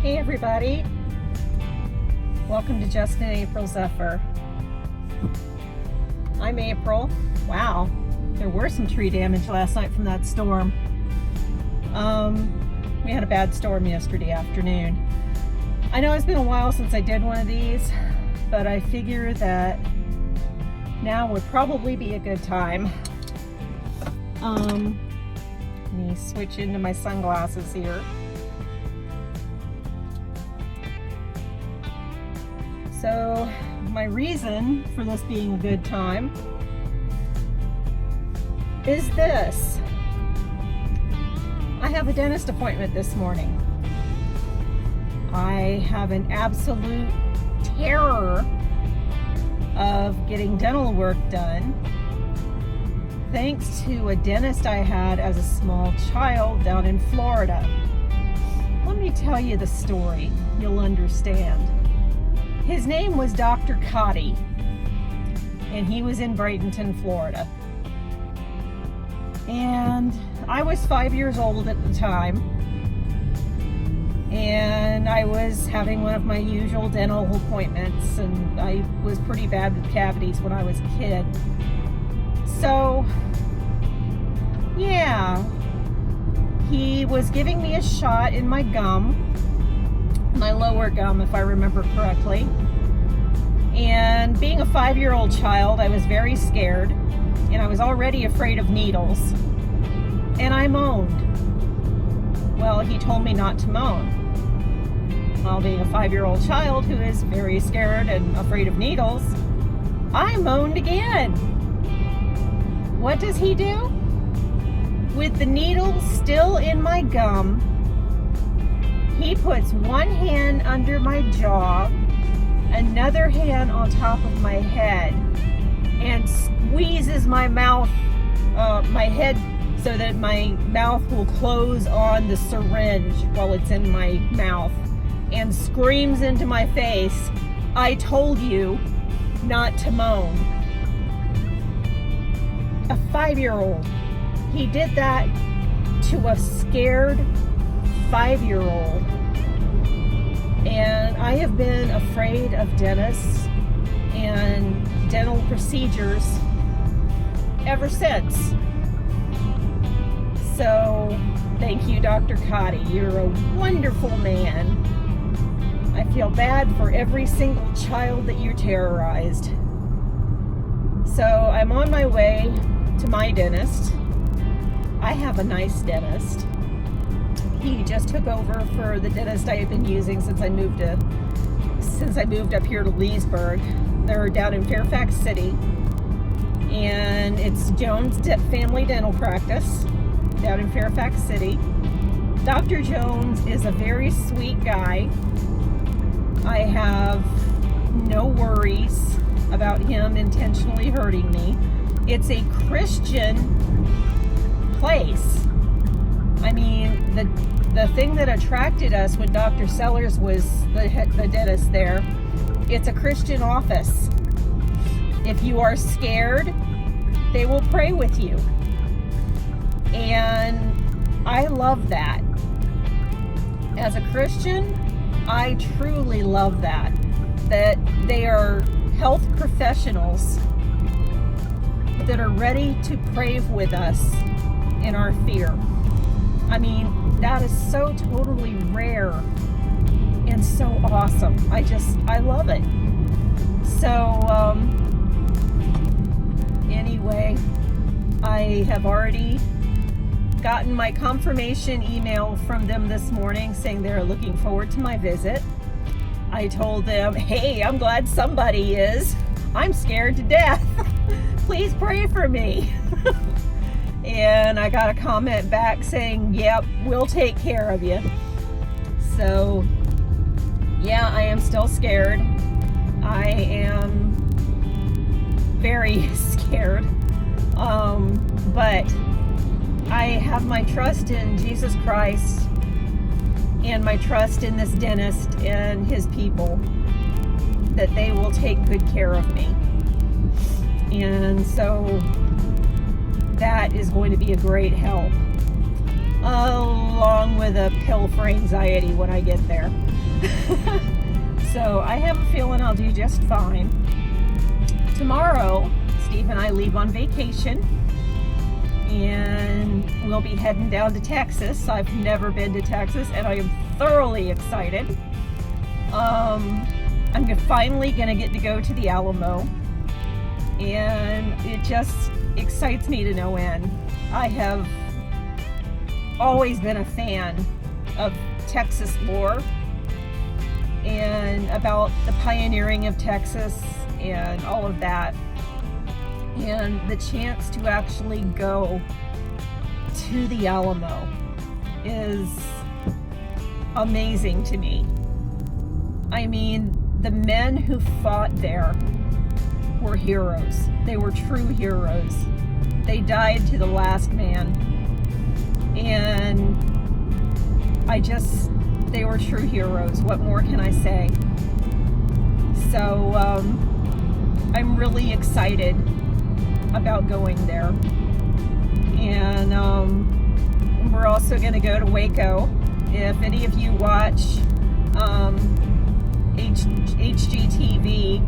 Hey everybody, welcome to Justin and April Zephyr. I'm April. Wow, there were some tree damage last night from that storm. We had a bad storm yesterday afternoon. I know it's been a while since I did one of these, but I figure that now would probably be a good time. Let me switch into my sunglasses here. So my reason for this being a good time is this. I have a dentist appointment this morning. I have an absolute terror of getting dental work done thanks to a dentist I had as a small child down in Florida. Let me tell you the story. You'll understand. His name was Dr. Cotty, and he was in Bradenton, Florida. And I was 5 years old at the time, and I was having one of my usual dental appointments, and I was pretty bad with cavities when I was a kid. So, yeah, he was giving me a shot in my gum, my lower gum, if I remember correctly. And being a 5-year-old child, I was very scared, and I was already afraid of needles, and I moaned. Well, he told me not to moan. While being a 5-year-old child who is very scared and afraid of needles, I moaned again. What does he do? With the needle still in my gum, he puts one hand under my jaw, another hand on top of my head, and squeezes my mouth, my head, so that my mouth will close on the syringe while it's in my mouth, and screams into my face, "I told you not to moan." A 5-year-old. He did that to a scared 5-year-old. And I have been afraid of dentists and dental procedures ever since. So, thank you, Dr. Cotty. You're a wonderful man. I feel bad for every single child that you terrorized. So, I'm on my way to my dentist. I have a nice dentist. He just took over for the dentist I have been using since I moved up here to Leesburg. They're down in Fairfax City, and it's Jones Family Dental Practice down in Fairfax City. Dr. Jones is a very sweet guy. I have no worries about him intentionally hurting me. It's a Christian place. I mean, the thing that attracted us when Dr. Sellers was the dentist there, it's a Christian office. If you are scared, they will pray with you. And I love that. As a Christian, I truly love that they are health professionals that are ready to pray with us in our fear. I mean, that is so totally rare and so awesome. I love it. So, anyway, I have already gotten my confirmation email from them this morning saying they're looking forward to my visit. I told them, hey, I'm glad somebody is. I'm scared to death. Please pray for me. And I got a comment back saying, yep, we'll take care of you. So, yeah, I am still scared. I am very scared. But I have my trust in Jesus Christ and my trust in this dentist and his people, that they will take good care of me. And so that is going to be a great help. Along with of the pill for anxiety when I get there. So I have a feeling I'll do just fine. Tomorrow, Steve and I leave on vacation, and we'll be heading down to Texas. I've never been to Texas, and I am thoroughly excited. I'm finally going to get to go to the Alamo, and it just excites me to no end. I have always been a fan of Texas lore and about the pioneering of Texas and all of that. And the chance to actually go to the Alamo is amazing to me. I mean, the men who fought there were heroes. They were true heroes. They died to the last man. And they were true heroes. What more can I say? So, I'm really excited about going there. And we're also going to go to Waco. If any of you watch HGTV,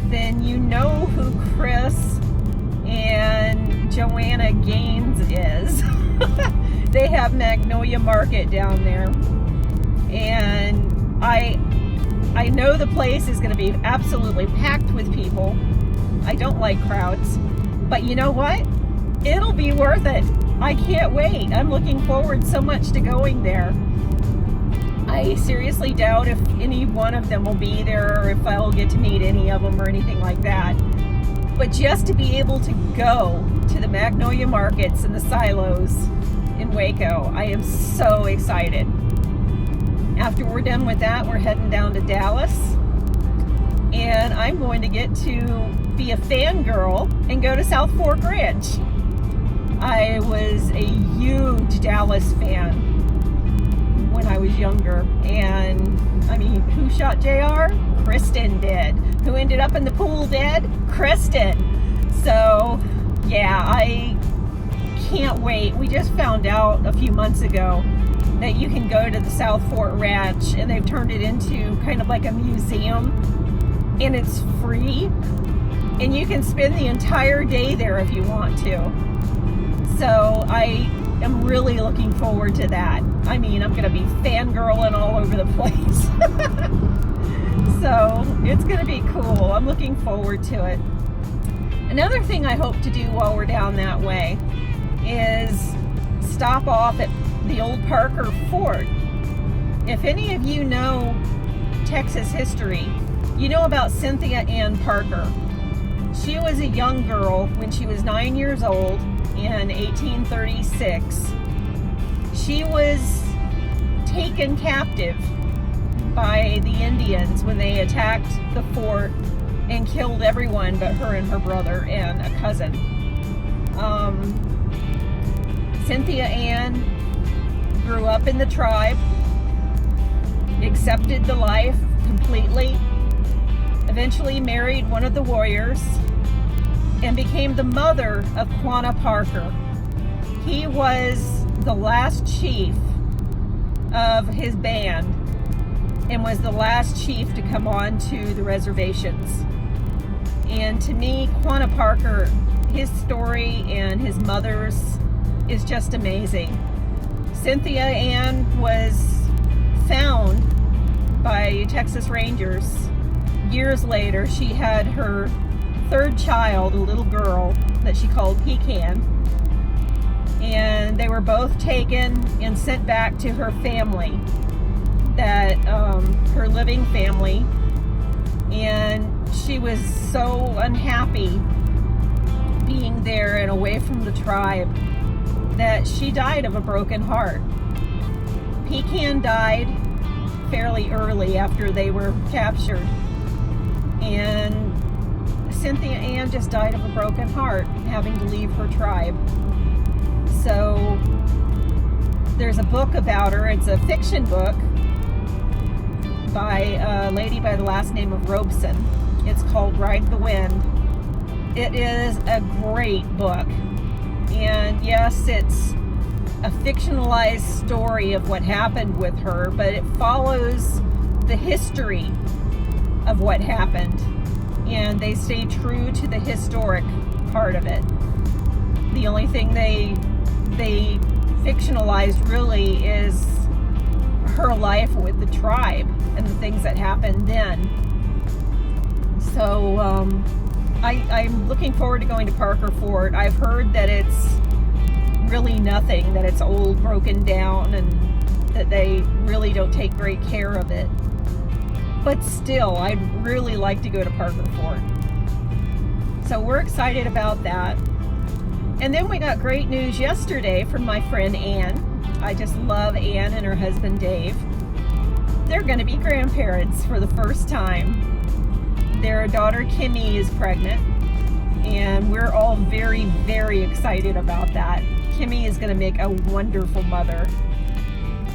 then you know who Chris and Joanna Gaines is. They have Magnolia Market down there, and I know the place is going to be absolutely packed with people. I don't like crowds, but you know what? It'll be worth it. I can't wait. I'm looking forward so much to going there. I seriously doubt if any one of them will be there, or if I'll get to meet any of them or anything like that. But just to be able to go to the Magnolia Markets and the silos in Waco, I am so excited. After we're done with that, we're heading down to Dallas, and I'm going to get to be a fangirl and go to South Fork Ranch. I was a huge Dallas fan when I was younger, and I mean, who shot JR? Kristen did. Who ended up in the pool dead? Kristen. So yeah, I can't wait. We just found out a few months ago that you can go to the South Fork Ranch, and they've turned it into kind of like a museum, and it's free, and you can spend the entire day there if you want to. So I am really looking forward to that. I mean, I'm going to be fangirling all over the place. So it's going to be cool. I'm looking forward to it. Another thing I hope to do while we're down that way is stop off at the old Parker Fort. If any of you know Texas history, you know about Cynthia Ann Parker. She was a young girl when she was 9 years old in 1836. She was taken captive by the Indians when they attacked the fort and killed everyone but her and her brother and a cousin. Cynthia Ann grew up in the tribe, accepted the life completely, eventually married one of the warriors, and became the mother of Quanah Parker. He was the last chief of his band and was the last chief to come on to the reservations. And to me, Quanah Parker, his story and his mother's is just amazing. Cynthia Ann was found by Texas Rangers. Years later, she had her third child, a little girl that she called Pecan, and they were both taken and sent back to her family, that her living family, and she was so unhappy being there and away from the tribe that she died of a broken heart. Pecan died fairly early after they were captured, and Cynthia Ann just died of a broken heart, having to leave her tribe. So there's a book about her. It's a fiction book by a lady by the last name of Robeson. It's called Ride the Wind. It is a great book. And yes, it's a fictionalized story of what happened with her, but it follows the history of what happened, and they stay true to the historic part of it. The only thing they fictionalized really is her life with the tribe and the things that happened then. So I'm looking forward to going to Parker Fort. I've heard that it's really nothing, that it's old, broken down, and that they really don't take great care of it. But still, I'd really like to go to Parker Fort. So we're excited about that. And then we got great news yesterday from my friend Ann. I just love Ann and her husband Dave. They're going to be grandparents for the first time. Their daughter Kimmy is pregnant, and we're all very, very excited about that. Kimmy is going to make a wonderful mother.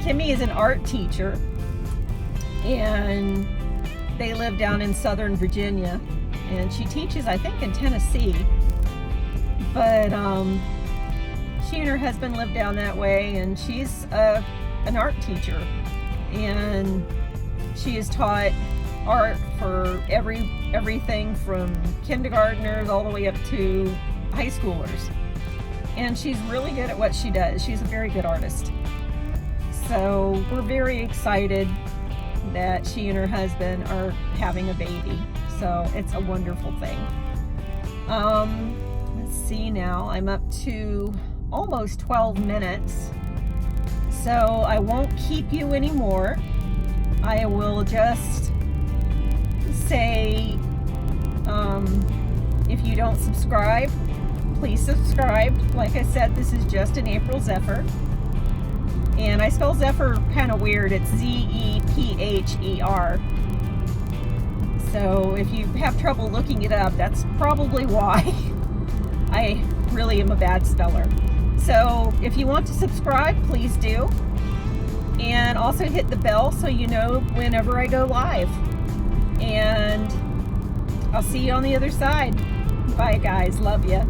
Kimmy is an art teacher, and they live down in Southern Virginia, and she teaches, I think, in Tennessee. But she and her husband live down that way, and she's an art teacher, and she has taught art for everything from kindergartners all the way up to high schoolers. And she's really good at what she does. She's a very good artist. So we're very excited that she and her husband are having a baby. So it's a wonderful thing. Let's see now. I'm up to almost 12 minutes. So I won't keep you anymore. I will just say, if you don't subscribe, please subscribe. Like I said, this is just an April Zephyr. And I spell Zephyr kind of weird. It's Z-E-P-H-E-R. So if you have trouble looking it up, that's probably why. I really am a bad speller. So if you want to subscribe, please do. And also hit the bell so you know whenever I go live. And I'll see you on the other side. Bye, guys. Love ya.